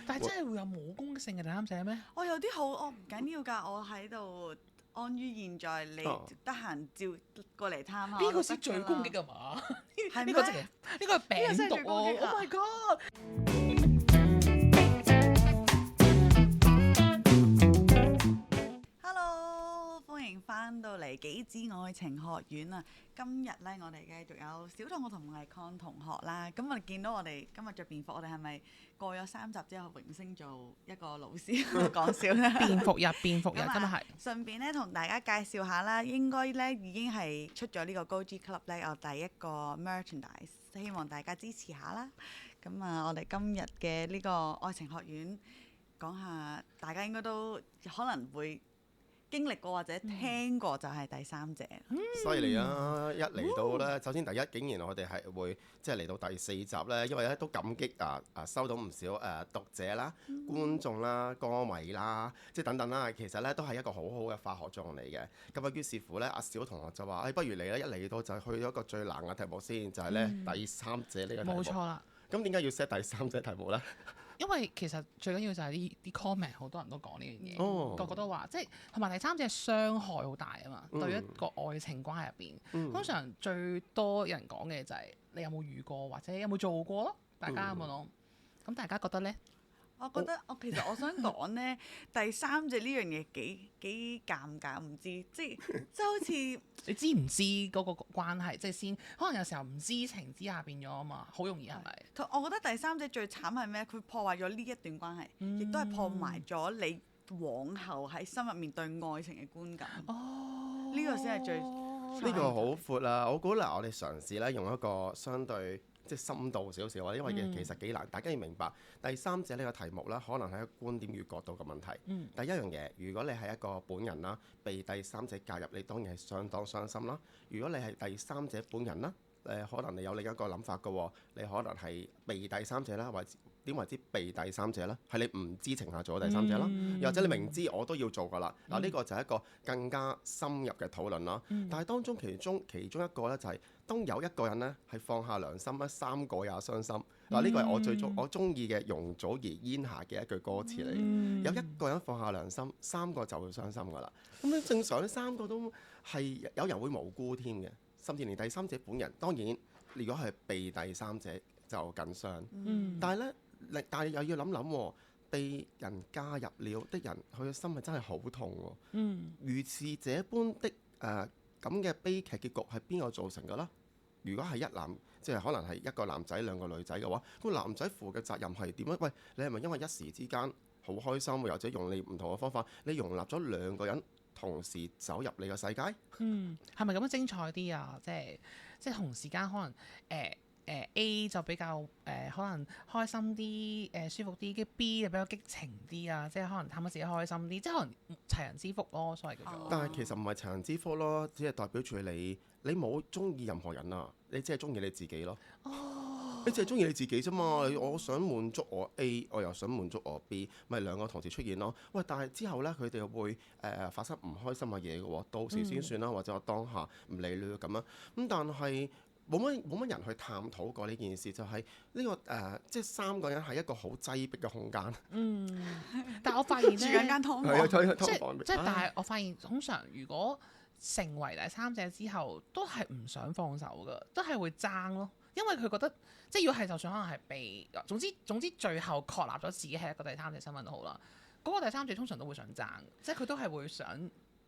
但係真係會有冇攻擊性嘅第三者咩？我有啲好，我唔緊要㗎，我喺度安於現在，你得閒照過嚟探下。呢個先最攻擊㗎嘛？係咩？呢個直情呢個係病毒喎！Oh my god！歡迎翻到嚟幾枝愛情學院啊！今日咧，我哋繼續有小同學同埋抗同學啦。咁我哋見到我哋今日着便服，我哋係咪過咗3集之後榮升做一個老師？講笑咧！便服日，今日係。順便咧，同大家介紹下啦，應該咧已經係出咗呢個高 G Club 咧，我第一個 merchandise，希望大家支持下啦。咁啊，我哋今日嘅呢個愛情學院講下，大家應該都可能會經歷過或者聽過就係第三者，犀利啊！一嚟到咧，首先第一，竟然我哋係會即係嚟到第4集咧，因為咧都感激收到唔少讀者啦、觀眾啦、歌迷啦，即係等等啦，其實咧都係一個好好嘅化學作用嚟嘅。咁啊，於是乎咧，阿小同學就話：不如嚟咧，一嚟到就去咗一個最難嘅題目先，就係咧第三者呢個題目。冇錯啦。咁點解要 set 第三者題目咧？因為其實最緊要就係啲 comment 好多人都講呢樣嘢，個個都話即係同埋第三者傷害好大啊嘛。對一個愛情關係入邊，通常最多人講嘅就係你有冇遇過或者有冇做過咯。大家有冇諗？咁大家覺得咧？我覺得其實我想講咧，第三者呢樣嘢幾尷尬，唔知即係好似你知唔知嗰個關係？即係先可能有時候唔知情之下變咗啊嘛，好容易係咪？我覺得第三者最慘係咩？佢破壞咗呢一段關係，亦都係破壞咗你往後喺心入面對愛情嘅觀感。呢個先係最呢個好闊啊！我估嗱，我哋嘗試咧用一個相對即係深度少少啊，因為其實幾難，大家要明白第三者呢個題目啦，可能係一個觀點與角度嘅問題。第一樣嘢，如果你係一個本人啦，被第三者介入，你當然係相當傷心啦。如果你係第三者本人啦，可能你有另一個諗法嘅喎，你可能係被第三者啦，或者點為之被第三者呢？係你唔知情下做咗第三者啦，又或者你明知我都要做㗎啦。嗱，呢個就係一個更加深入嘅討論啦。但係當中其中一個呢，就係當有一個人呢係放下良心咧，3個也傷心。嗱，呢個係我中意嘅容祖兒煙霞嘅一句歌詞嚟。有一個人放下良心，3個就會傷心㗎啦。咁樣正常呢3個都係有人會無辜添嘅，甚至連第三者本人，當然如果係被第三者就更傷。但係又要諗諗，被人加入了的人，佢嘅心係真係好痛喎。如是這般的咁嘅悲劇結局係邊個造成㗎啦？如果係即係可能係一個男仔兩個女仔嘅話，個男仔負嘅責任係點咧？喂，你係咪因為一時之間好開心，或者用你唔同嘅方法，你容納咗2個人同時走入你嘅世界？係咪咁樣精彩啲啊？即係同時間可能A 就比較可能開心啲舒服啲，跟 B 就比較激情啲啊！即係可能探到自己開心啲，即係可能齊人之福咯，所謂叫做。但係其實唔係齊人之福咯，只係代表住你冇中意任何人啊，你只係中意你自己咯。你只係中意你自己啫嘛，我想滿足我 A， 我又想滿足我 B， 咪2個同時出現咯。喂，但係之後呢，佢哋會發生唔開心嘅嘢嘅喎，到時先算啦，或者我當下唔理你咁樣。咁但係冇乜人去探討過呢件事，就係呢個即係3個人係一個好擠迫嘅空間。但係我發現咧，住緊間劏房，即係但係我發現通常如果成為第三者之後，都係唔想放手㗎，都係會爭咯。因為佢覺得，即係如果係就算可能係被，總之最後確立咗自己係一個第三者身份都好啦，嗰個第三者通常都會想爭，即係佢都係會想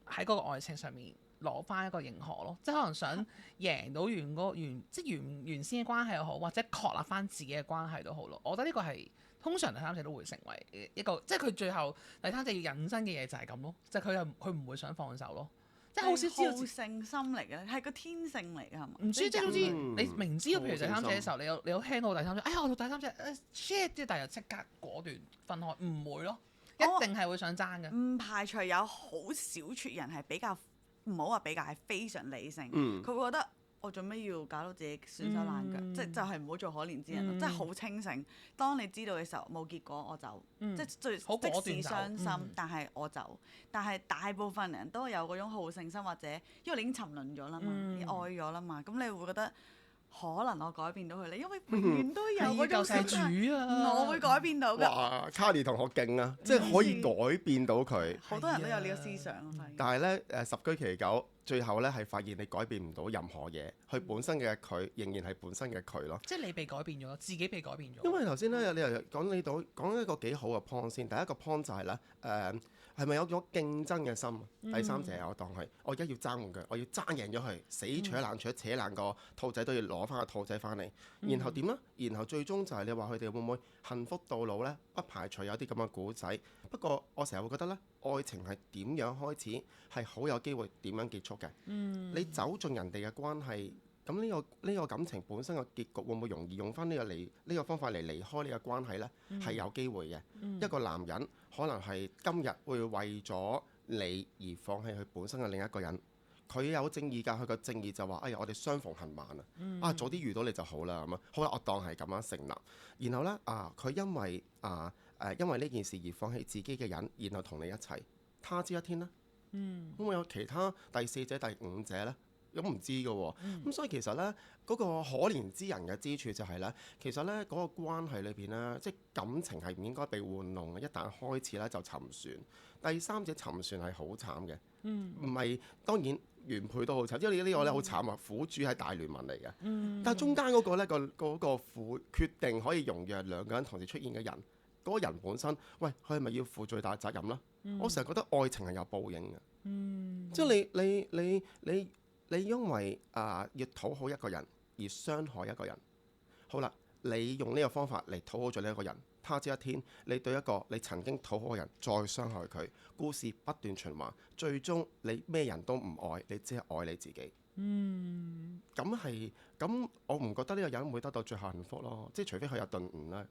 喺嗰個愛情上面攞翻一個認可咯，即係可能想贏到原先嘅關係又好，或者確立翻自己嘅關係都好咯。我覺得呢個係通常第三者都會成為一個，即係佢最後第三者要引申嘅嘢就係咁咯，即係佢唔會想放手咯。即係好少知道好勝心嚟嘅，係個天性嚟嘅係嘛？唔知即係好似你明知道譬如第三者嘅時候，你有聽到第三者，哎呀我到第三者shit，即係但係即刻果斷分開，唔會咯，一定係會想爭嘅。唔排除有好少撮人係比較唔好話比較係非常理性，佢會覺得我做咩要搞到自己損手爛腳，就係唔好做可憐之人咯，即係好清醒。當你知道嘅時候冇結果我就即係好果斷即使傷心，但係我就但係大部分人都有嗰種好勝心，或者因為你已經沉淪咗啦嘛，你愛咗啦嘛，咁你會覺得可能我改變到佢咧？因為永遠都有嗰種救世主啊！我會改變到㗎。哇，Carly 同學勁啊，即係可以改變到佢。好多人都有呢個思想，我發現。但係咧十居其九，最後咧係發現你改變唔到任何嘢，佢本身嘅佢仍然係本身嘅佢咯。即係你被改變咗，自己被改變咗。因為頭先咧，你又講一個幾好嘅 point 先。第一個 point 就係咧係咪有咗競爭嘅心？第三者我當係我而家要爭玩具，我要爭贏咗佢，死扯爛扯爛個兔仔都要攞翻個兔仔翻嚟。然後點呢？然後最終就係你話佢哋會唔會幸福到老呢？不排除有啲咁嘅古仔。不過我成日會覺得呢，愛情係點樣開始，係好有機會點樣結束嘅。你走進人哋嘅關係，咁呢個感情本身嘅結局會唔會容易用翻呢個方法嚟離開呢個關係呢？係有機會嘅。一個男人可能係今日會為咗你而放棄佢本身嘅另一個人，佢有正義㗎，佢個正義就話：哎呀，我哋相逢恨晚啊！早啲遇到你就好啦咁啊。好啦，我當係咁樣成立。然後呢，佢因為呢件事而放棄自己嘅人，然後同你一齊，他朝一天呢，會唔會有其他第四者、第五者呢？咁唔知㗎喎。咁所以其實呢，嗰個可憐之人嘅之處就係呢，其實呢，嗰個關係裏邊呢，即係感情係唔應該被玩弄嘅。一旦開始呢，就沉船，第三者沉船係好慘嘅。唔係當然原配都好慘，因為呢個咧好慘啊，苦主係大聯盟嚟嘅。但係中間嗰個咧嗰個決定可以容讓兩個人同時出現嘅人，嗰個人本身，喂，佢係咪要負最大責任啦？我成日覺得愛情係有報應嘅。即係你因為要討好一個人而傷害一個人，好啦，你用呢個方法嚟討好咗呢一個人，他朝一天你對一個你曾經討好嘅人再傷害佢，故事不斷循環，最終你咩人都唔愛，你只係愛你自己。咁我唔覺得呢個人會得到最後幸福咯，即係除非佢有頓悟啦。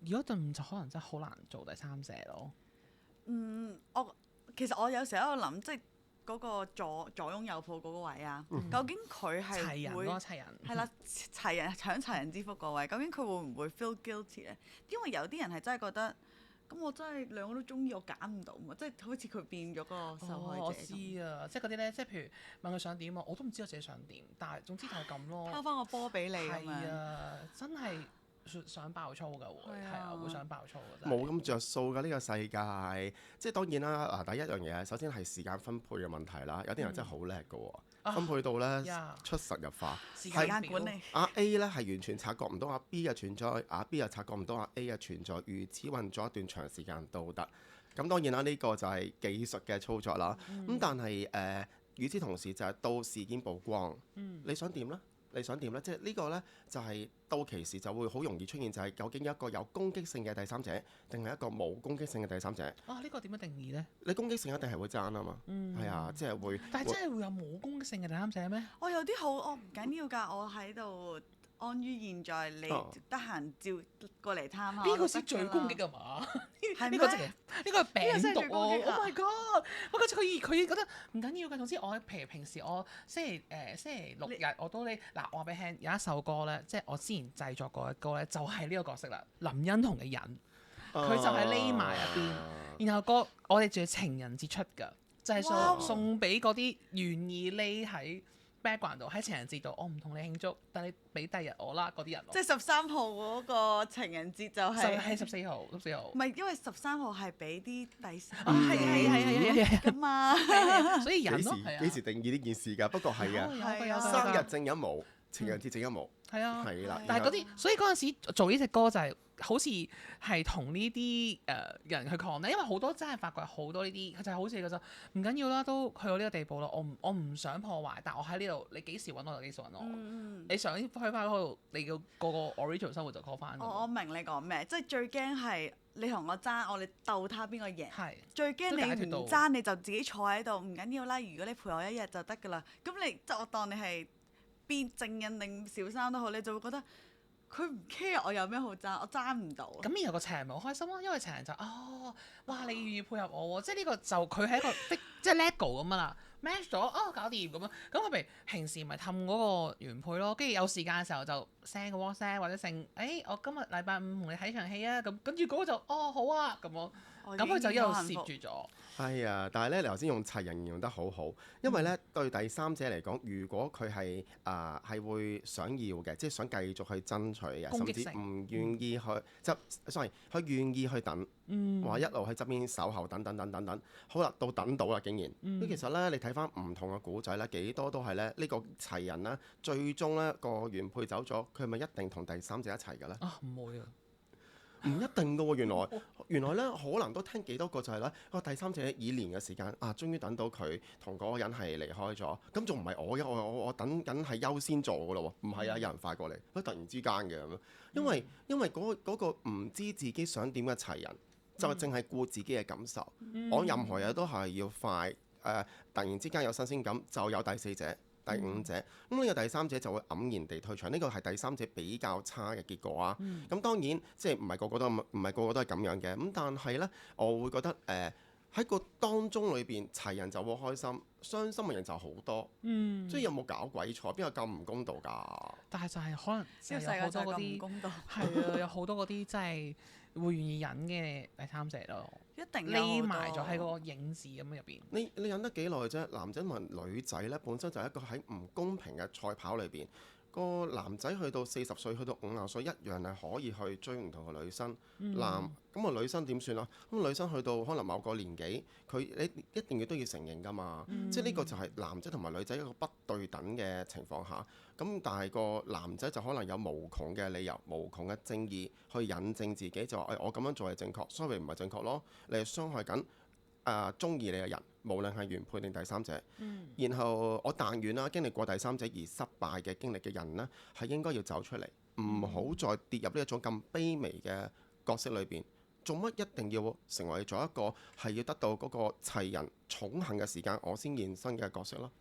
如果頓悟就可能真係好難做第三者咯。其實我有時喺度諗，即係嗰個左擁右抱嗰個位啊，究竟佢係齊人咯，齊人係啦，齊人搶齊人之福嗰位，究竟佢會唔會 feel guilty 咧？因為有啲人係真係覺得，咁我真係兩個都中意，我揀唔到嘛，即係好似佢變咗個受害者。我知啊，即係嗰啲咧，即係譬如問佢想點啊，我都唔知我自己想點，但係總之就係咁咯。拋翻個波俾你咁樣。係啊，真係想爆粗㗎會，係啊，會想爆粗㗎。冇咁着數㗎呢個世界，即係當然啦。第一樣嘢首先係時間分配嘅問題啦。有啲人真係好叻㗎喎，分配到咧出神入化。時間管理。阿 A 咧係完全察覺唔到阿 B 嘅存在，阿 B 又察覺唔到阿 A 嘅存在，如此運咗一段長時間都得。咁當然啦，呢個就係技術嘅操作啦。咁但係與此同時就係到事件曝光，你想點呢？你想點呢？即係呢個呢，就係到期時就會好容易出現，就係究竟一個有攻擊性嘅第三者，定係一個冇攻擊性嘅第三者？呢個點樣定義呢？你攻擊性一定係會爭啊嘛，係啊，即係會。但係真係會有冇攻擊性嘅第三者咩？我有啲好，我唔緊要㗎，我喺度安於現在，你得閒照過嚟探下。呢個先最攻擊㗎嘛？係咩？呢個係病毒喎！Oh my god！我覺得佢覺得唔緊要㗎。總之我譬如平時我星期六日我都嗱，我話俾你聽有一首歌咧，即係我之前製作過嘅歌咧，就係呢個角色啦。林欣彤嘅人，佢就係匿埋入邊，然後我哋仲要情人節出㗎，就係送俾嗰啲願意匿喺background 度，喺情人節度，我唔同你慶祝，但你俾第日我啦嗰啲人。即係13號嗰個情人節就係14號。唔係，因為13號係俾啲第三。係咁啊，所以人咯，幾時定義呢件事㗎？不過係嘅，生日正一模，情人節正一模。係啊，係啦。但係嗰啲，所以嗰陣時做呢隻歌就係好似係同呢啲人去抗咧，因為好多真係發覺好多呢啲，佢就係好似佢就唔緊要啦，都去到呢個地步啦，我唔想破壞，但我喺呢度，你幾時揾我就幾時揾我。你想去翻嗰度，你個 original 生活就 call 翻。我明你講咩，即係最驚係你同我爭，我哋鬥他邊個贏。係。最驚你唔爭，你就自己坐喺度，唔緊要啦。如果你陪我一日就得㗎啦，咁你即係我當你係變正人定小三都好，你就會覺得佢唔 care 我有咩好爭，我爭唔到。咁然後個情人咪好開心咯，因為情人就哇你願意配合我喎，即係呢個就佢係一個即係 lego 咁啊啦。match 咗哦，搞掂咁樣。咁佢咪平時咪氹嗰個原配咯，跟住有時間嘅時候就 send 個 WhatsApp 或者剩我今日禮拜五同你睇場戲啊，咁跟住嗰個就好啊咁樣，咁佢就一路攝住咗。係啊，但係咧，你頭先用齊人形容得好好，因為咧對第三者嚟講，如果佢係會想要嘅，即係想繼續去爭取嘅，甚至唔願意去sorry，佢願意去等，或一路喺側邊守候等，好啦，到等到啦，竟然咁其實咧，你睇翻唔同嘅古仔咧，幾多都係咧呢個齊人啦，最終咧個原配走咗，佢係咪一定同第三者一齊嘅咧？唔會啊！唔一定㗎喎，原來咧可能都聽幾多個就係咧，第三者以年嘅時間終於等到佢同嗰個人係離開咗，咁仲唔係我嘅？我等緊係優先做㗎咯喎，唔係啊，有人快過嚟，突然之間嘅咁樣，因為嗰個唔知自己想點嘅齊人，就淨係顧自己嘅感受，我任何嘢都係要快，突然之間有新鮮感，就有第四者。第五者，咁呢個第三者就會黯然地退場，呢個係第三者比較差嘅結果啊。咁當然即係唔係個個都係咁樣嘅，咁但係呢，我會覺得喺個當中裏邊齊人就好開心，傷心嘅人就好多。即係有冇搞鬼錯？邊有咁唔公道㗎？但係就係可能呢個世界就係咁唔公道。係啊，有好多嗰啲真係會願意忍嘅第三者咯。一定匿埋咗喺嗰個影子咁入邊。你忍得幾耐啫？男仔同女仔咧，本身就係一個喺唔公平嘅賽跑裏邊。個男仔去到40歲，去到50歲，一樣係可以去追唔同嘅女生。咁個女生點算啊？咁女生去到可能某個年紀，你一定要都要承認㗎嘛。即係呢個就係男仔同埋女仔一個不對等嘅情況下。咁但係個男仔就可能有無窮嘅理由、無窮嘅正義去引證自己，就話我咁樣做係正確，sorry唔係正確咯。你係傷害緊中意你嘅人，無論係原配定第三者。然後我但願啦，經歷過第三者而失敗嘅經歷嘅人呢，係應該要走出嚟，唔好再跌入呢一種咁卑微嘅角色裏邊。做乜一定要成為咗一個係要得到嗰個齊人寵幸嘅時間，我先現身嘅角色咯？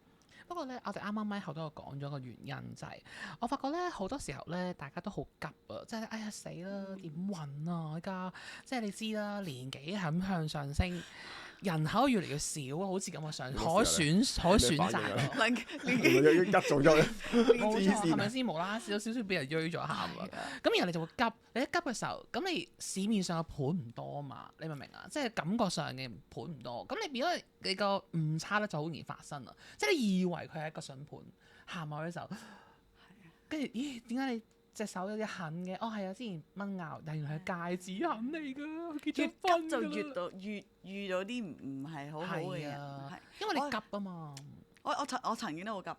不過咧，我哋啱啱咪後都有講咗個原因，就係我發覺咧好多時候咧，大家都好急啊，即係哎呀死啦，點運啊！而家即係你知啦，年紀係咁向上升，人口越嚟越少，好似咁嘅上可選擇咯。年紀急做咗，冇錯，係咪先無啦啦少少俾人追咗下啊？咁然後你就會急，你一急嘅時候，咁你市面上嘅盤唔多啊嘛，你明唔明啊？即係感覺上嘅盤唔多，咁你變咗你個誤差咧就好容易發生啦。即係你以為佢係一個筍盤，行埋嘅時候，跟住咦點解你隻手有啲痕嘅？係啊，之前蚊咬，但原來係戒指痕嚟㗎，結咗婚㗎啦。越急就越遇到啲唔係好好嘅人，因為你急啊嘛。我曾經都好急，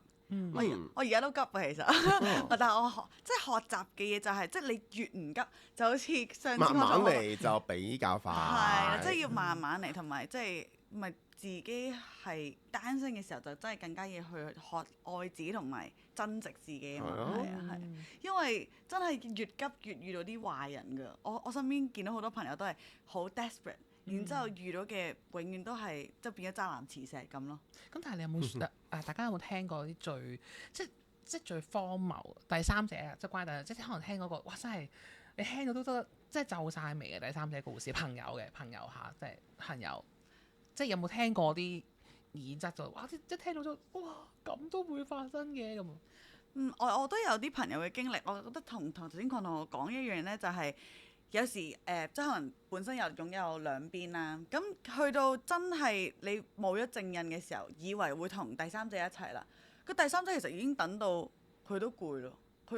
我而家都急啊，其實。但係我即係學習嘅嘢就係，即係你越唔急，就好似上次慢慢嚟就比較快。係，即係要慢慢嚟，同埋即係咪自己係單身嘅時候，就真係更加要去學愛自己同埋增值自己啊嘛。係，因為真係越急越遇到啲壞人㗎。我身邊見到好多朋友都係好 desperate。然之後遇到嘅永遠都係即係變咗渣男磁石咁咯。咁但係你有冇大家有冇聽過啲即係最荒謬第三者啊？即係關於即係可能聽嗰個，哇！真係你聽到都得，即係皺晒眉嘅第三者故事，朋友嚇，即係朋友，即係有冇聽過啲耳質就哇！即係聽到咗哇，咁都會發生嘅咁。我都有啲朋友嘅經歷，我覺得同頭先同我講一樣咧，就係。有時即係可能本身又擁有兩邊啦，咁去到真係你冇咗正印嘅時候，以為會同第三者一齊啦，個第三者其實已經等到佢都攰咯，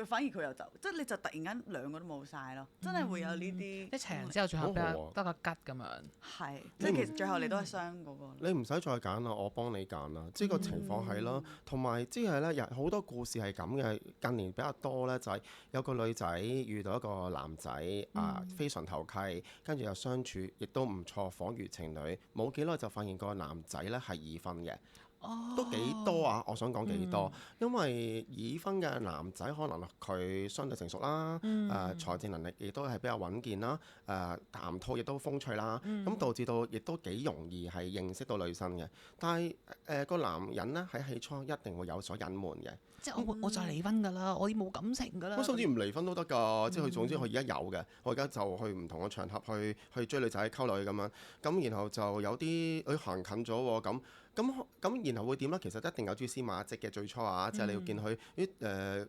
反而佢又走，即係你就突然間兩個都冇晒咯，真係會有呢啲。一齊人之後最後得個吉咁樣。係，即係其實最後你都係傷嗰個。你唔使再揀啦，我幫你揀啦，即係個情況係咯，同埋即係咧，好多故事係咁嘅。近年比較多咧，就係有個女仔遇到一個男仔非常投契，跟住又相處亦都唔錯，仿如情侶。冇幾耐就發現個男仔咧係已婚嘅。都幾多啊！我想講幾多，因為已婚嘅男仔可能佢相對成熟啦，財政能力亦都係比較穩健啦，談吐亦都風趣啦，咁導致到亦都幾容易係認識到女生嘅。但係個男人呢，喺起初一定會有所隱瞞嘅，即係我就嚟離婚㗎啦，我已冇感情㗎啦。我甚至唔離婚都得㗎，即係佢總之佢而家有嘅，我而家就去唔同嘅場合去追女仔溝女咁樣，咁然後就有啲佢行近咗喎，咁然後會點咧？其實一定有蛛絲馬跡嘅最初啊，即係你要見佢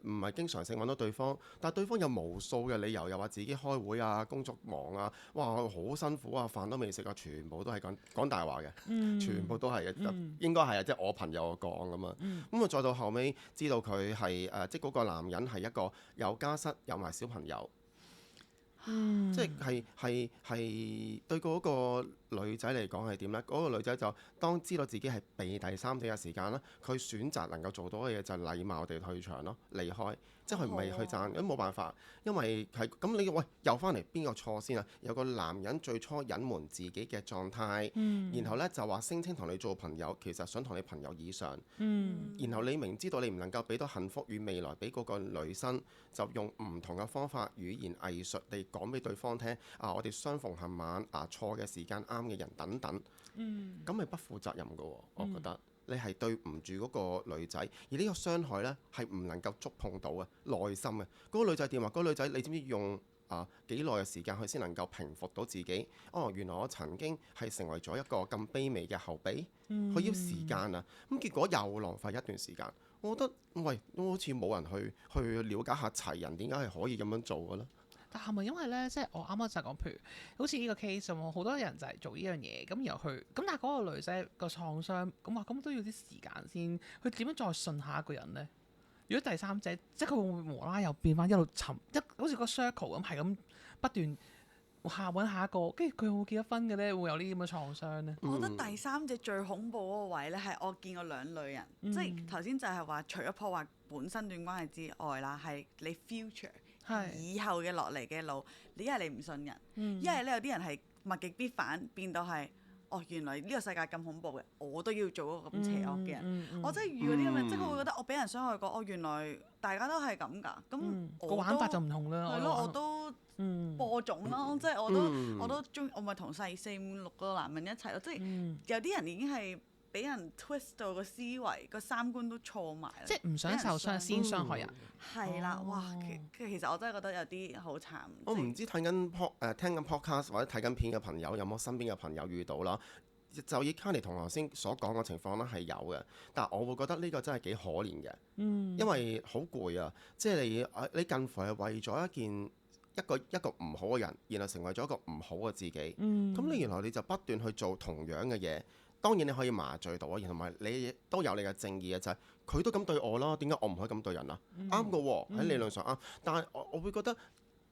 唔係經常性揾到對方，但係對方有無數嘅理由，又話自己開會啊、工作忙啊，哇好辛苦啊、飯都未食啊，全部都係講大話嘅，全部都係嘅，應該係啊，即係我朋友講咁啊。咁啊再到後尾知道佢係即係嗰個男人係一個有家室有埋小朋友。即係對嗰個女仔嚟講係點呢？嗰個女仔就當知道自己係被第三者嘅時間啦，佢選擇能夠做到嘅嘢就係禮貌地退場咯，離開。即係佢唔係去讚，咁冇辦法，因為係咁你喂又翻嚟邊個錯先啊？有個男人最初隱瞞自己嘅狀態，然後呢就話聲稱同你做朋友，其實想同你朋友以上，然後你明知道你唔能夠俾到幸福與未來俾嗰個女生，就用唔同嘅方法語言藝術地講俾對方聽啊！我哋相逢恨晚啊，錯嘅時間啱嘅人等等，咁係不負責任嘅喎，我覺得。你係對唔住嗰個女仔，而呢個傷害呢係唔能夠觸碰到嘅內心嘅。嗰個女仔點話？嗰個女仔你知唔知用幾耐嘅時間佢先能夠平復到自己？哦，原來我曾經係成為咗一個咁卑微嘅後備，佢要時間啊！咁結果又浪費一段時間。我覺得喂，好似冇人去了解下齊人點解係可以咁樣做嘅咧？但係咪因為咧，即係我啱啱就講，譬如好似呢個 case 咁，好多人就係做呢樣嘢，咁然後去咁，但係嗰個女仔個創傷咁話，咁都要啲時間先，佢點樣再信下一個人咧？如果第三者，即係佢會唔會無啦啦又變翻一路好似個 circle 咁，係咁不斷揾下一個，跟住佢會結咗婚嘅咧，會有呢啲咁嘅創傷咧？我覺得第三者最恐怖嗰個位咧，係我見過兩類人，即係頭先就係話，除咗破壞本身段關係之外啦，係你 future。以後嘅落嚟嘅路，一係你唔信人，一係咧有啲人係物極必反，變到係原來呢個世界咁恐怖嘅，我都要做一個咁邪惡嘅人。我真係遇過啲咁嘅，即係佢會覺得我俾人傷害過，原來大家都係咁㗎，咁個玩法就唔同啦。係咯，我都播種咯，即係我都中，我咪同4、5、6個男人一齊咯，即係有啲人已經係。俾人 twist 到個思維、個三觀都錯埋啦，即係唔想受傷先傷害人。係啦，哇！其實我真係覺得有啲好慘。我唔知聽緊 podcast 或者睇緊片嘅朋友有冇身邊嘅朋友遇到啦？就以 Candy 同頭先所講嘅情況咧係有嘅，但係我會覺得呢個真係幾可憐嘅，因為好攰啊！即係你近乎係為咗一個唔好嘅人，然後成為咗一個唔好嘅自己。咁你原來你就不斷去做同樣嘅嘢。當然你可以麻醉到啊，同埋你都有你嘅正義嘅，就係佢都咁對我啦，點解我唔可以咁對人啊？啱嘅喎，喺理論上啱，但係我會覺得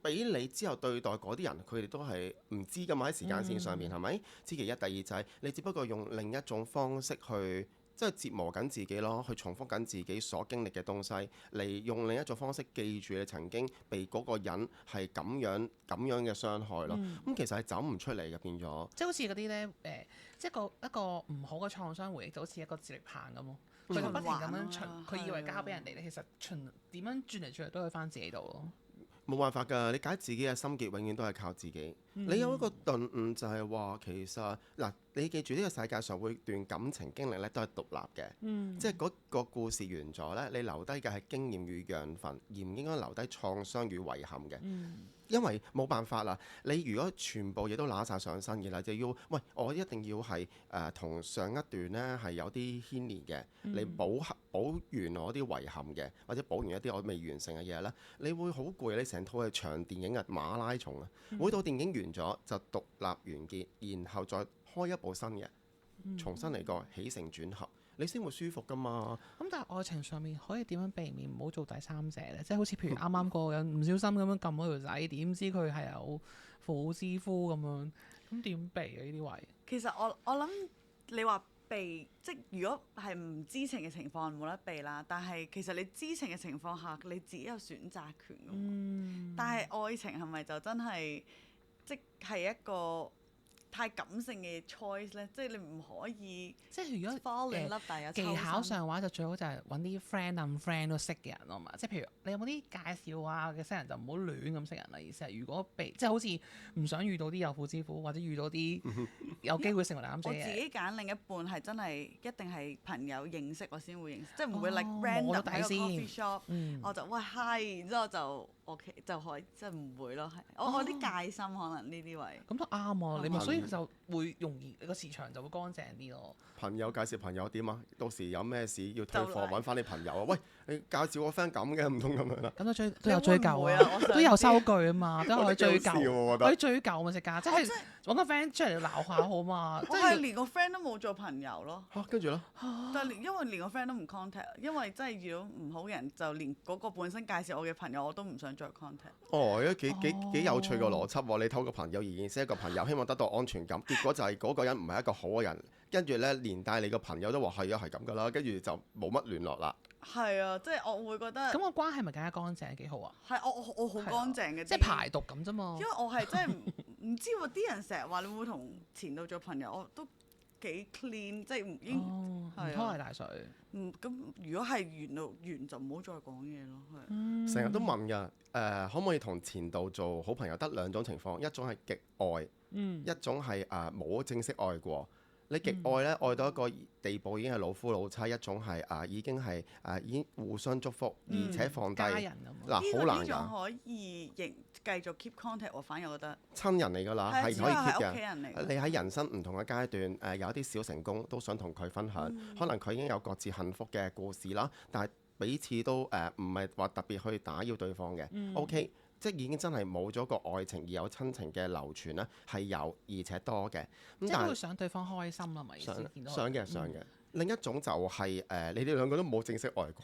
俾你之後對待嗰啲人，佢哋都係唔知㗎嘛，喺時間線上面係咪？此其一，第二就係你只不過用另一種方式去即係折磨緊自己咯，去重複緊自己所經歷嘅東西，嚟用另一種方式記住你曾經被嗰個人係咁樣嘅傷害咯。咁其實係走唔出嚟嘅，變咗。即係好似嗰啲咧即係一個唔好嘅創傷回憶，就好似一個接力棒咁咯。佢就不停咁樣循，佢以為交俾人哋咧，其實點樣轉嚟轉去都去翻自己度咯。冇辦法㗎，你解自己嘅心結，永遠都係靠自己。你有一個頓悟就係話，其實嗱，你記住呢個世界上每段感情經歷咧都係獨立嘅，即係嗰個故事完咗咧，你留低嘅係經驗與養分，而唔應該留低創傷與遺憾嘅。因為冇辦法啦，你如果全部嘢都揦晒上身嘅啦，就要喂我一定要係同上一段呢係有啲牽連嘅，你補完我啲遺憾嘅，或者補完一啲我未完成嘅嘢呢，你會好攰，你成套係長電影嘅馬拉松啊，每套電影完咗就獨立完結，然後再開一部新嘅，重新嚟過起承轉合。你先會舒服㗎嘛？咁但係愛情上面可以點樣避免唔好做第三者咧？即係好似譬如啱啱嗰個人唔小心咁樣撳嗰條仔，點知佢係有婦之夫咁樣，咁點避啊？呢啲位其實我諗你話避，即係如果係唔知情嘅情況冇得避啦。但係其實你知情嘅情況下，你自己有選擇權㗎嘛。但係愛情係咪就真係即係一個太感性嘅 choice 咧，即係你唔可以即係如果 fall in love，但係有技巧抽身上嘅話，就最好就係揾啲 friend unfriend 都識嘅人咯嘛。即係譬如你有冇啲介紹啊嘅識人就唔好亂咁識人啦。意思係如果被即係好似唔想遇到啲有婦之夫，或者遇到啲有機會成為男仔我自嘅，己揀另一半係真係一定係朋友認識我先會認識，即係唔會哦 like 摸 random 到底喺個先 coffee shop，嗯我就喂 hi，然之後就 OK 就可以，即係唔會咯。係我啲戒心可能呢啲位。咁都啱啊！係嘛你咪所以就會容易你個市場就會乾淨啲咯。朋友介紹朋友點啊？到時有咩事要退貨就嚟揾翻你朋友啊！喂，你介紹我 friend 咁嘅，唔通咁樣啦？咁都追都你有追究會唔會啊啊我，想都有收據啊嘛，都可以追究，我覺得幾好笑喎我覺得可以追究咪食價，即係揾個 friend 出嚟鬧下好嘛，即我係係連個 friend 都冇做朋友咯，嚇，跟住咧，但係因為連個 friend 都唔 contact，因為真係遇到唔好嘅人，就連嗰個本身介紹我嘅朋友我都唔想再 contact。哦，幾有趣個邏輯喎！你透過朋友而認識一個朋友，希望得到安全感，結果就係嗰個人唔係一個好嘅人，跟住咧連帶你個朋友都話係啊係咁噶啦，跟住就冇乜聯絡啦。係啊，即係我會覺得咁個關係咪更加乾淨幾好啊？係我好乾淨嘅，即係排毒咁啫嘛因。為我係真係唔知喎，啲人成日話你會同前度做朋友，我都幾 clean，即係唔應哦，唔係啊拖泥帶水。咁如果係完就唔好再講嘢咯，係。嗯成日都問㗎，可唔可以同前度做好朋友？得兩種情況，一種係極愛，一種係冇正式愛過。你極愛咧，愛到一個地步已經係老夫老妻；一種係已經係已經互相祝福，而且放低。家人咁啊。嗱，好難呢種㗎，可以繼續 keep contact，我反而覺得親人嚟㗎啦，係可以只不過 keep 係屋企嘅。人嚟㗎。你喺人生唔同嘅階段，有一啲小成功都想同佢分享，可能佢已經有各自幸福嘅故事啦，但係彼此都唔係話特別去打擾對方嘅。OK，即係已經真係冇咗個愛情而有親情嘅流傳咧，係有而且多嘅。咁即係但係會想對方開心啦，咪意思見到佢想嘅。另一種就係你哋兩個都冇正式愛過，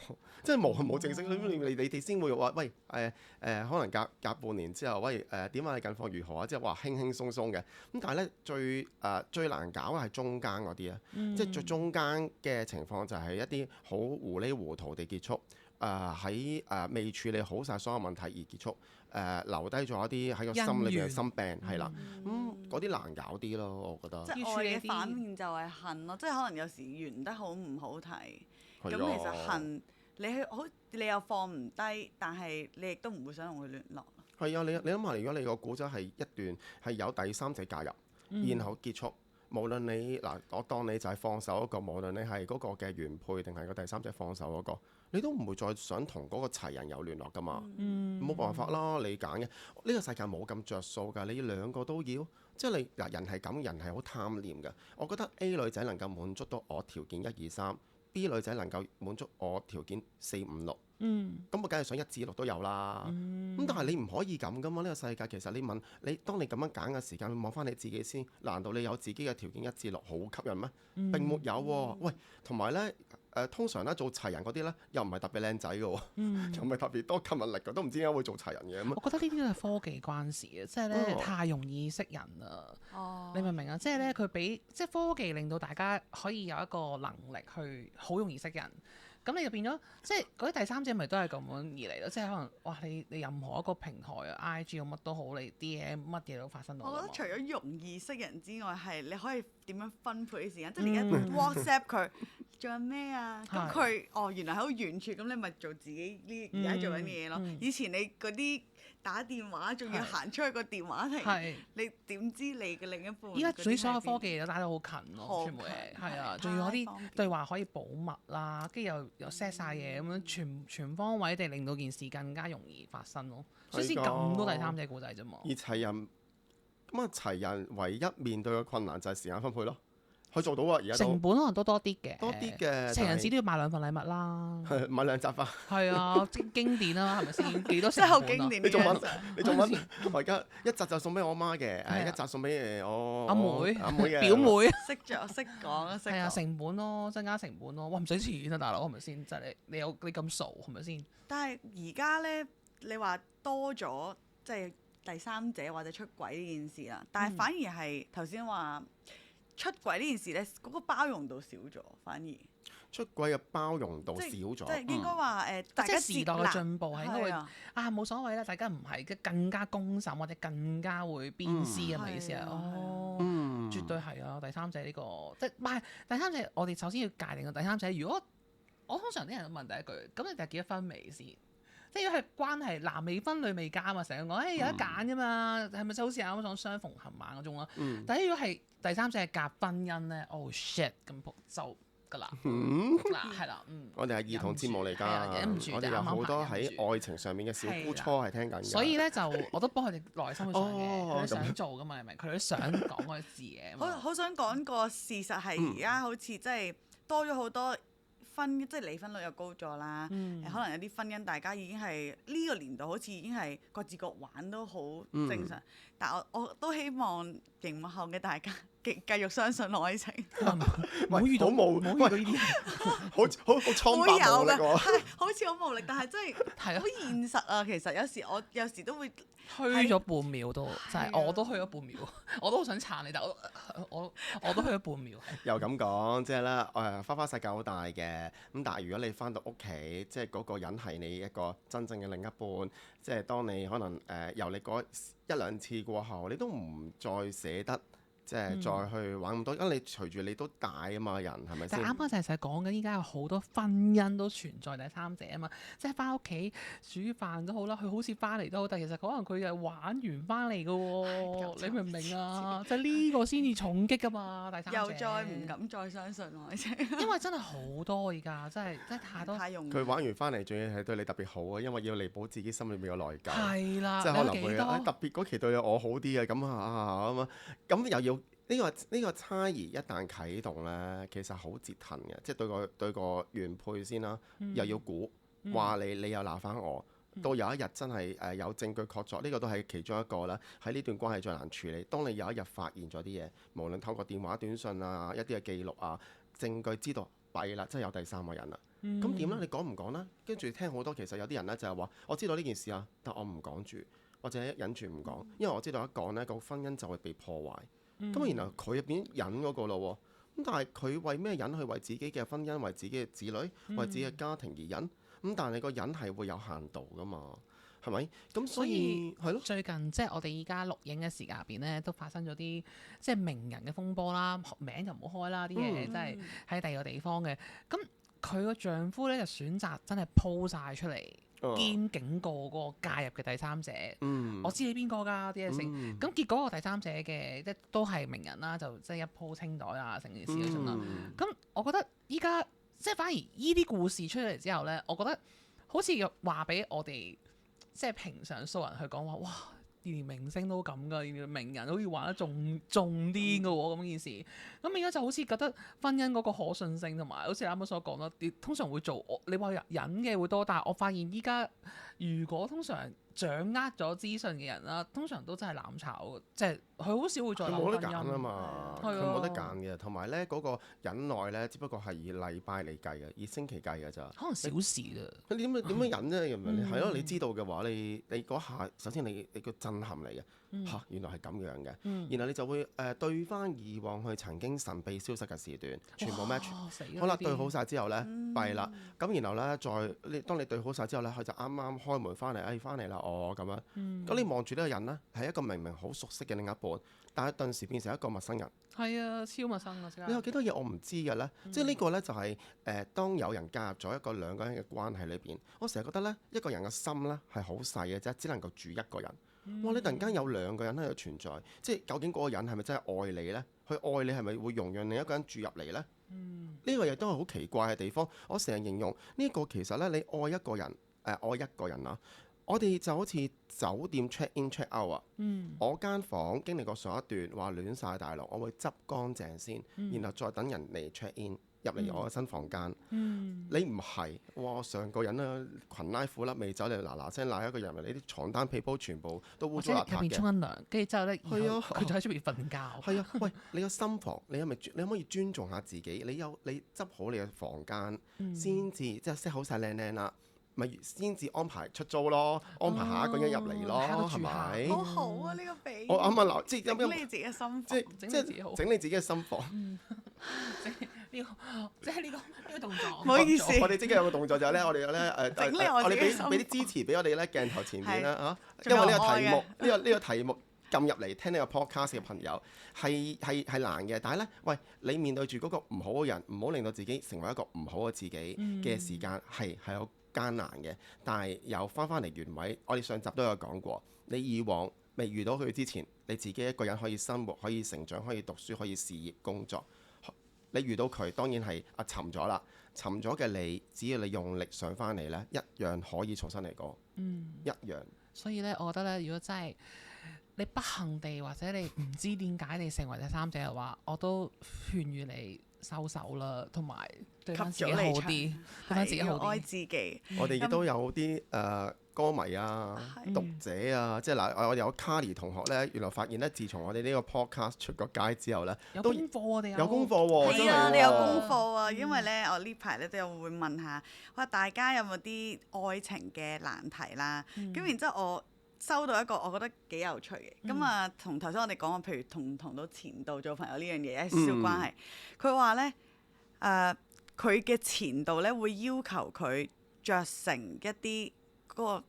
即係冇正式，你哋先會話喂可能隔半年之後，喂點啊？你近況如何啊？即係話輕輕鬆鬆嘅。咁但係咧最難搞嘅係中間嗰啲啊，即係最中間嘅情況就係一啲好糊裡糊塗地結束。喺未處理好晒所有問題而結束，留低咗一啲喺個心裏邊嘅心病係啦，咁嗰啲難搞啲咯，我覺得。即係愛嘅反面就係恨咯，即係可能有時完得好唔好睇，咁其實恨你又放唔低，但係你亦都唔會想同佢聯絡。係啊，你諗下，如果你個古仔係一段係有第三者介入，然後結束。無論你我當你就係放手嗰個，無論你係嗰個嘅原配定係個第三者放手嗰個，你都唔會再想同嗰個齊人有聯絡噶嘛。冇辦法啦，你揀嘅呢個世界冇咁着數㗎，你兩個都要，即係你人係咁，人係好貪念㗎。我覺得 A 女仔能夠滿足到我條件1、2、3。B 女仔能夠滿足我條件4、5、6，咁我梗係想1至6都有啦。咁但係你唔可以咁噶嘛？呢個世界其實你問你，當你咁樣揀嘅時間，你望翻你自己先。難道你有自己嘅條件1至6好吸引咩？並沒有喎。喂，同埋呢，通常咧做齊人嗰啲呢，又唔係特別靚仔嘅喎，又唔係特別多吸引力嘅，都唔知點解會做齊人嘅。我覺得呢啲都係科技關事嘅，即係咧太容易識人啦。你明唔明啊？即係咧佢俾即係科技令到大家可以有一個能力去好容易識人，咁你就變咗即係嗰啲第三者咪都係咁樣而嚟咯。即係可能哇，你任何一個平台啊，IG 乜都好，你 DM 乜嘢都發生到。我覺得除咗容易識人之外，係你可以點樣分配啲時間，即係你而家 WhatsApp 佢。做緊咩啊？咁佢原來喺好遠處，咁你咪做自己而家做緊嘅嘢咯。以前你嗰啲打電話仲要行出去個電話亭，你點知你嘅另一半？依家所有科技都打得好近咯，全部嘢係啊，仲要嗰啲對話可以保密啦，跟住又 set 晒嘢咁樣，全方位地令到件事更加容易發生咯。所以先咁多第三者故仔啫嘛。而齊人咁啊，齊人唯一面對嘅困難就係時間分配咯。佢做到啊！而家成本可能都多啲嘅，情人節都要買2份禮物啦，買2紮花。係啊，經典啊，係咪先？幾多真係好經典。你仲揾？我而家1紮就送俾我媽嘅，1紮送俾我阿妹嘅表妹。識講啊，識講。係啊，成本咯，增加成本咯，哇唔使錢啊，大佬係咪先？即係你咁傻係咪先？但係而家咧，你話多咗即係第三者或者出軌呢件事啦，但係反而係頭先話。出軌呢件事咧，嗰個包容度少咗，反而出軌嘅包容度少咗。即係應該話大家時代嘅進步係應該會冇所謂啦，大家唔係嘅更加公審或者更加會鞭屍係咪意思啊？哦，絕對係啊！第三者呢個即係唔係第三者？我哋首先要界定個第三者。如果我通常啲人都問第一句，咁你就結咗婚未先？即係如果係關係男未婚女未嫁啊嘛，成日講有得揀噶嘛，係咪就好似啱啱講相逢恨晚嗰種咯？但係如果係第三者係夾婚姻咧，oh shit 咁就㗎啦，嗱係啦，我哋係兒童節目嚟㗎，忍唔住我哋有好多喺愛情上面嘅小枯初係聽緊嘅。所以咧就我都幫佢哋內心去想嘅，佢哋想做㗎嘛，係咪？佢哋想講嗰啲字嘅。好想講個事實係而家好似即係多咗好多。即係離婚率又高咗啦，可能有啲婚姻大家已經係呢個年代好似已經係各自各玩都好正常，但我都希望熒幕後嘅大家繼續相信愛情。冇遇到呢啲，好蒼白無力喎，係好似好無力，但係真係好現實啊！其實我有時都會虛咗半秒都，就係我都虛咗半秒，我都好想撐你，但我都虛咗半秒。又咁講，即係咧花花世界好大嘅，咁但係如果你翻到屋企，即係嗰個人係你一個真正嘅另一半，即係當你可能由你嗰一兩次過後，你都唔再捨得。即係再去玩咁多，因為你隨住你都大啊嘛，人係咪先？但啱啱就係講緊依家有好多婚姻都存在第三者啊嘛，即係翻屋企煮飯都好啦，佢好似翻嚟都好，但其實可能佢係玩完翻嚟嘅喎，你明唔明啊？就係呢個先至重擊㗎嘛，第三者。又再唔敢再相信愛情，因為真係好多而家，真係太多。佢玩完翻嚟，仲要係對你特別好啊，因為要彌補自己心裏面嘅內疚。係啦，即係可能會特別嗰期對我好啲啊，咁又要。呢個差異一旦啟動咧，其實好折騰嘅，即係對個原配先啦，又要估話你又鬧翻我，到有一日真係有證據確鑿，呢個都係其中一個啦。喺呢段關係最難處理。當你有一日發現咗啲嘢，無論透過電話短信啊、一啲嘅記錄啊、證據知道弊啦，真係有第三個人啦。咁點咧？你講唔講咧？跟住聽好多，其實有啲人咧就係話，我知道呢件事啊，但我唔講住，或者忍住唔講，因為我知道一講呢個婚姻就會被破壞。咁然後佢入邊忍嗰個咯喎，咁但係佢為咩忍？去為自己嘅婚姻、為自己嘅子女、為自己嘅家庭而忍。咁但係你個忍係會有限度噶嘛，係咪？咁所以係咯。最近即係我哋依家錄影嘅時間入邊咧，都發生咗啲即係名人嘅風波啦，名就唔好開啦，啲嘢真係喺第二個地方嘅。咁佢個丈夫咧就選擇真係鋪晒出嚟。兼警告嗰個介入嘅第三者，我知你邊個㗎啲嘢成，咁結果個第三者嘅即都係名人啦，就即係一鋪清袋啊，成件事嗰種啦。咁我覺得依家即係反而依啲故事出咗嚟之後咧，我覺得好似話俾我哋即係平常素人去講話，哇！連明星都咁㗎，連名人好似玩得仲啲㗎喎，咁件事。咁而家就好似覺得婚姻嗰個可信性同埋，好似啱啱所講啦，通常會做你話忍嘅會多，但係我發現依家如果通常掌握咗資訊嘅人啦，通常都真係攬炒，即係佢好少會再諗婚姻。佢冇得揀啊嘛，佢冇得揀嘅，同埋咧嗰個忍耐咧，只不過係以禮拜嚟計嘅，以星期計嘅咋。可能小事啦。佢點樣忍啫？咁樣係咯，你知道嘅話，你嗰下首先你個震撼嚟嘅。原來係咁樣嘅，然後你就會對翻以往佢曾經神秘消失嘅時段，全部 match。好啦，對好晒之後咧，弊啦。咁然後咧，當你對好晒之後咧，佢就啱啱開門翻嚟，翻嚟啦，咁樣。咁你望住呢個人咧，係一個明明好熟悉嘅另一半，但係頓時變成一個陌生人。係啊，超陌生啊！你有幾多嘢我唔知嘅咧？即係呢個咧就係當有人介入咗一個兩個人嘅關係裏邊，我成日覺得咧，一個人嘅心咧係好細嘅啫，只能夠住一個人。哇！你突然間有兩個人喺度存在，即係究竟嗰個人係咪真係愛你呢？佢愛你係咪會容讓另一個人住入嚟呢？呢個亦都係好奇怪嘅地方。我成日形容呢個其實呢，你愛一個人，愛一個人啊！我哋就好似酒店 check in check out 啊。我間房經歷過上一段話亂晒大陸，我會執乾淨先，然後再等人嚟 check in。入嚟我嘅新房間，你唔係，哇！上個人啊，裙拉褲甩未走，你嗱聲賴一個人嚟，你啲床單被鋪全部都污糟邋遢嘅。入邊沖緊涼，跟住之後咧，佢就喺出邊瞓覺。係啊，喂！你個新房，你可唔可以尊重下自己？你執好你嘅房間，先至即係 set 好晒靚靚啦，咪先至安排出租咯，安排下一個人入嚟咯，係咪？好好啊！呢個比喻。我啱啱嗱，即係整你自己嘅新房，即係整你自己嘅新房。即係呢個動作，唔好意思。我哋即刻有個動作就係咧，我哋咧我哋俾啲支持俾我哋咧鏡頭前面啦嚇，因為呢個題目撳入嚟聽呢個 podcast 嘅朋友係難嘅，但係呢，喂，你面對住嗰個唔好嘅人，唔好令到自己成為一個唔好嘅自己嘅時間係有艱難嘅，但係又翻嚟原位。我哋上集都有講過，你以往未遇到佢之前，你自己一個人可以生活、可以成長、可以讀書、可以事業工作。你遇到佢當然係沉咗啦，沉咗嘅你，只要你用力上翻嚟呢，一樣可以重新嚟過，一樣。所以咧，我覺得咧，如果真係你不幸地或者你唔知點解你成為第三者嘅話，我都勸喻你收手啦，同埋對翻自己好啲，對翻自己好要愛啲。自己。我哋亦都有啲歌迷啊、讀者啊，即係嗱，我哋有 Carly 同學呢，原來發現呢，自從我哋呢個 podcast 出咗街之後呢，有功課我哋有功課喎，係啊，真係喎你有功課啊，因為咧，我呢排咧都有會問下，哇，大家有冇啲愛情嘅難題啦？咁然之後我收到一個我覺得幾有趣嘅，咁啊同頭先我哋講嘅，譬如同到前度做朋友呢樣嘢有少少關係。佢話咧佢嘅前度咧會要求佢着成一啲嗰個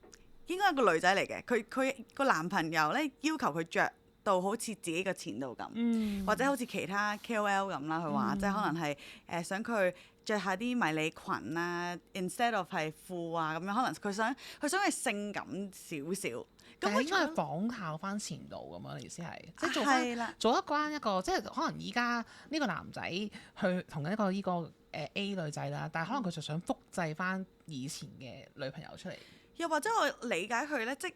應該係個女仔嚟嘅，佢個男朋友咧要求佢着到好似自己嘅前度咁，或者好似其他 KOL 咁啦，佢話即係可能係想佢着下啲迷你裙啊，instead of 係褲啊咁樣，可能佢想佢性感少少。咁應該係仿效翻前度咁樣，意思係即係做一關一個，即係可能依家呢個男仔去同緊呢個 A 女仔啦，但係可能佢就想複製翻以前嘅女朋友出嚟。又或者我理解佢咧，即係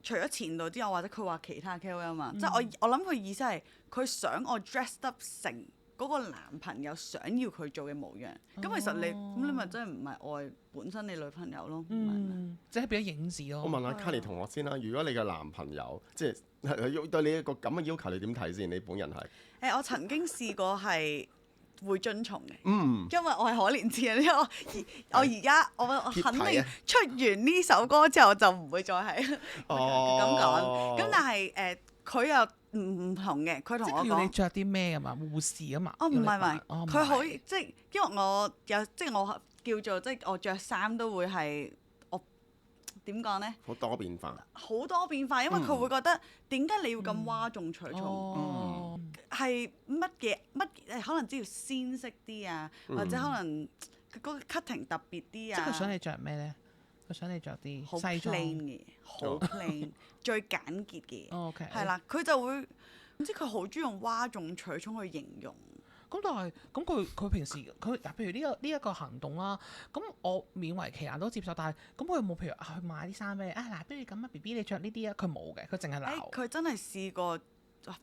除咗前度之外，或者佢話其他 KOL 嘛，即係我諗佢意思係佢想我 dress up 成嗰個男朋友想要佢做嘅模樣。咁其實你咪真係唔係愛本身你女朋友咯，即係變咗影子咯。我問下 Carly 同學先啦，如果你嘅男朋友即係對你一個咁嘅要求，你點睇先？你本人係我曾經試過係會遵從嘅，因為我係可憐之人，因為我而家我肯定出完呢首歌之後就唔會再係咁講。咁但係佢又唔同嘅，佢同我講要你着啲咩㗎嘛？護士啊嘛。唔係，佢好即係因為我有即係我叫做即係我着衫都會係我點講咧？好多變化，好多變化，因為佢會覺得點解你要咁嘩眾取寵？係乜嘢可能只要鮮色啲啊，或者可能嗰個 cutting 特別啲啊。即係佢想你着咩咧？佢想你着啲好西裝 plain 嘅，好 plain 最簡潔嘅嘢。OK 係啦，佢就會唔知佢好中意用嘩眾取寵去形容。咁但係佢平時佢嗱，譬如呢一個行動啦，咁我勉為其難都接受，但係咁佢有冇譬如去買啲衫俾你啊？嗱，不如咁啊 BB 你着呢啲啊，佢冇嘅，佢淨係鬧。佢真係試過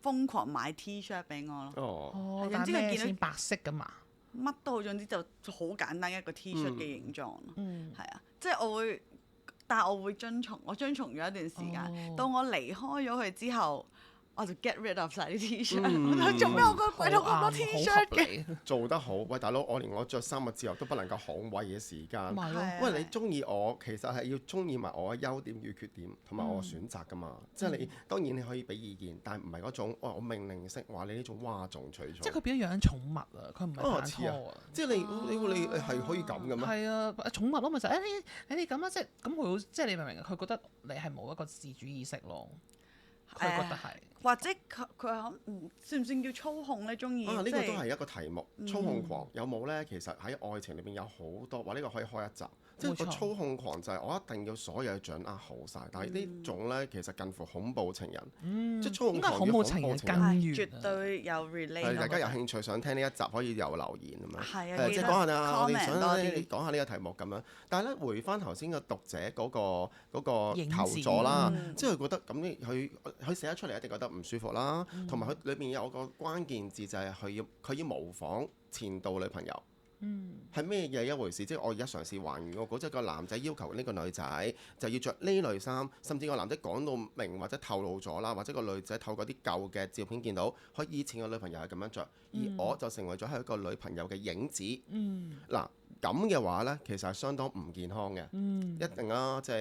瘋狂買 T-shirt 俾我咯。但係咩先白色㗎嘛？乜都好，總之就好簡單一個 T-shirt 嘅形狀咯。係啊，即係但係我會遵從，我遵從咗一段時間。到我離開咗佢之後，我就 get rid of 晒啲 T-shirt。做咩我個鬼同咁多 T-shirt 嘅？做得好，喂大佬，我連我着衫嘅自由都不能夠捍衞嘅時間。喂，你中意我，其實係要中意埋我嘅優點與缺點，同埋我嘅選擇㗎嘛。即係你當然你可以俾意見，但係唔係嗰種我命令式話你呢種嘩眾取寵。即係佢變咗養寵物啊！佢唔係拍拖啊！即係你係可以咁嘅咩？係啊，寵物咯咪就你咁啊！即係咁佢即係你明唔明？佢覺得你係冇一個自主意識咯。佢覺得係，或者佢算唔算叫操控咧？中意呢個都係一個題目。操控狂有冇咧？其實喺愛情裏邊有好多，話呢個可以開一集。即係個操控狂就係我一定要所有嘢掌握好晒。但係呢種咧其實近乎恐怖情人。即係操控狂與恐怖情人根源絕對有 relate。大家有興趣想聽呢一集可以有留言咁樣。係啊，即係講下啊，我哋想啲講下呢個題目咁樣。但係咧回翻頭先個讀者嗰個求助啦，即係佢覺得咁佢寫得出嚟一定覺得唔舒服啦。同埋佢裏面有個關鍵字就係佢要模仿前度女朋友。係咩嘢一回事？即係我而家嘗試還原即係個男仔要求呢個女仔就要着呢類衫，甚至個男仔講到明或者透露咗啦，或者個女仔透過啲舊嘅照片見到佢以前嘅女朋友係咁樣着，而我就成為咗係一個女朋友嘅影子。嗱咁嘅話呢，其實係相當唔健康嘅。一定啦，即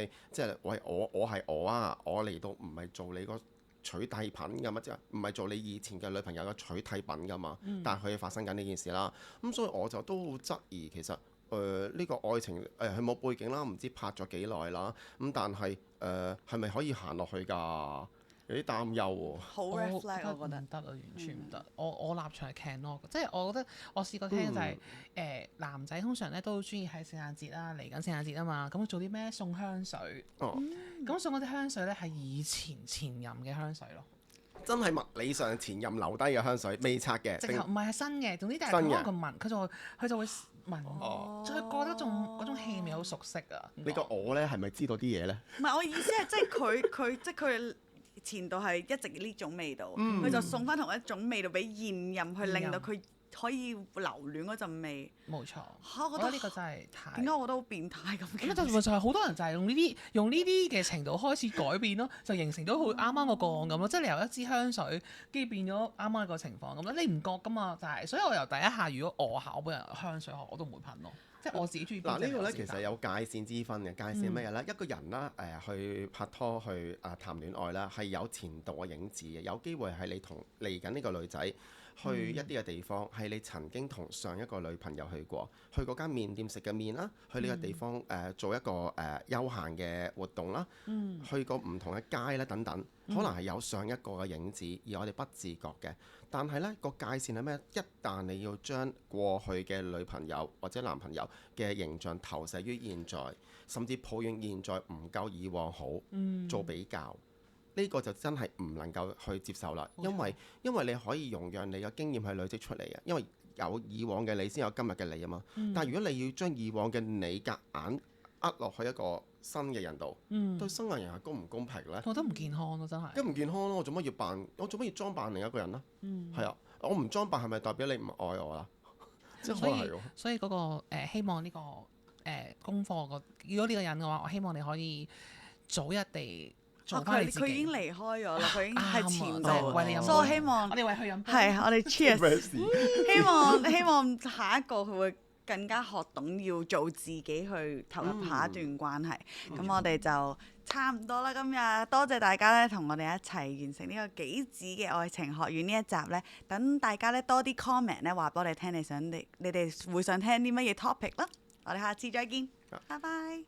係喂我係我啊，我嚟到唔係做你個取替品㗎嘛，即係唔係做你以前嘅女朋友嘅取替品㗎嘛？但係佢發生緊呢件事啦，咁所以我就都好質疑其實呢個愛情佢冇背景啦，唔知拍咗幾耐啦，咁但係係咪可以行落去㗎？有啲擔憂喎。好 red flag 我覺得唔。得啊，完全唔得。我立場係 can 咯，即係我覺得我試過聽就係、男仔通常咧都中意喺聖誕節啦，嚟緊聖誕節啊嘛，咁做啲咩送香水，哦，咁送嗰啲香水咧係以前任嘅香水咯，真係物理上前任留低嘅香水，未拆嘅。直頭唔係新嘅，總之就係新嘅佢聞，佢就會聞，哦就係覺得嗰種氣味好熟悉啊。你個我咧係咪知道啲嘢咧？唔係我意思係，即係佢前度係一直呢種味道，佢就送翻同一種味道俾現任，去令到佢可以留戀嗰陣味。冇錯，我覺得我覺得呢個真係太點解我覺得好變態咁嘅？咁就係好多人就係用呢啲嘅程度開始改變咯，就形成咗好啱啱個個案咁咯。即係你由一支香水，跟住變咗啱啱個情況咁咧，你唔覺噶嘛？就係，所以我由第一下，如果我考俾人香水我都唔會噴咯。即係我自己中意。嗱呢個咧其實有界線之分嘅，界線係乜嘢咧？一個人啦去拍拖去談戀愛啦，係有前度嘅影子嘅，有機會係你同嚟緊呢個女仔去一啲嘅地方，係你曾經同上一個女朋友去過，去嗰間麵店食嘅麵啦，去呢個地方做一個休閒嘅活動啦，去過唔同嘅街啦等等，可能係有上一個嘅影子，而我哋不自覺嘅。但係呢個界線係咩？一旦你要將過去嘅女朋友或者男朋友嘅形象投射於現在，甚至抱怨現在唔夠以往好，做比較，呢個就真係唔能夠去接受啦。因為你可以容讓你嘅經驗係累積出嚟嘅，因為有以往嘅你先有今日嘅你啊嘛。但係如果你要將以往嘅你夾硬呃落去一個新嘅人度，對新嘅人係公唔公平呢？我覺得唔健康咯，真係。咁唔健康咯！我做乜要扮？我做乜要裝扮另一個人呢？係啊，我唔裝扮係咪代表你唔愛我啦？即係可能係喎。所以嗰個希望呢個功課如果呢個人嘅話，我希望你可以早日地做翻你自己。佢已經離開咗啦，佢已經係前啱度，為你飲杯所以我希望我哋為佢飲杯。係我哋 cheers。咩事？希望下一個佢會更加學懂要做自己去投入下一段關係。咁我哋就差唔多啦，今日多謝大家咧，同我哋一齊完成呢個杞子嘅愛情學院呢一集咧。等大家咧多啲 comment 咧，話俾我哋聽，你哋會想聽啲乜嘢 topic 啦。我哋下次再見，拜拜。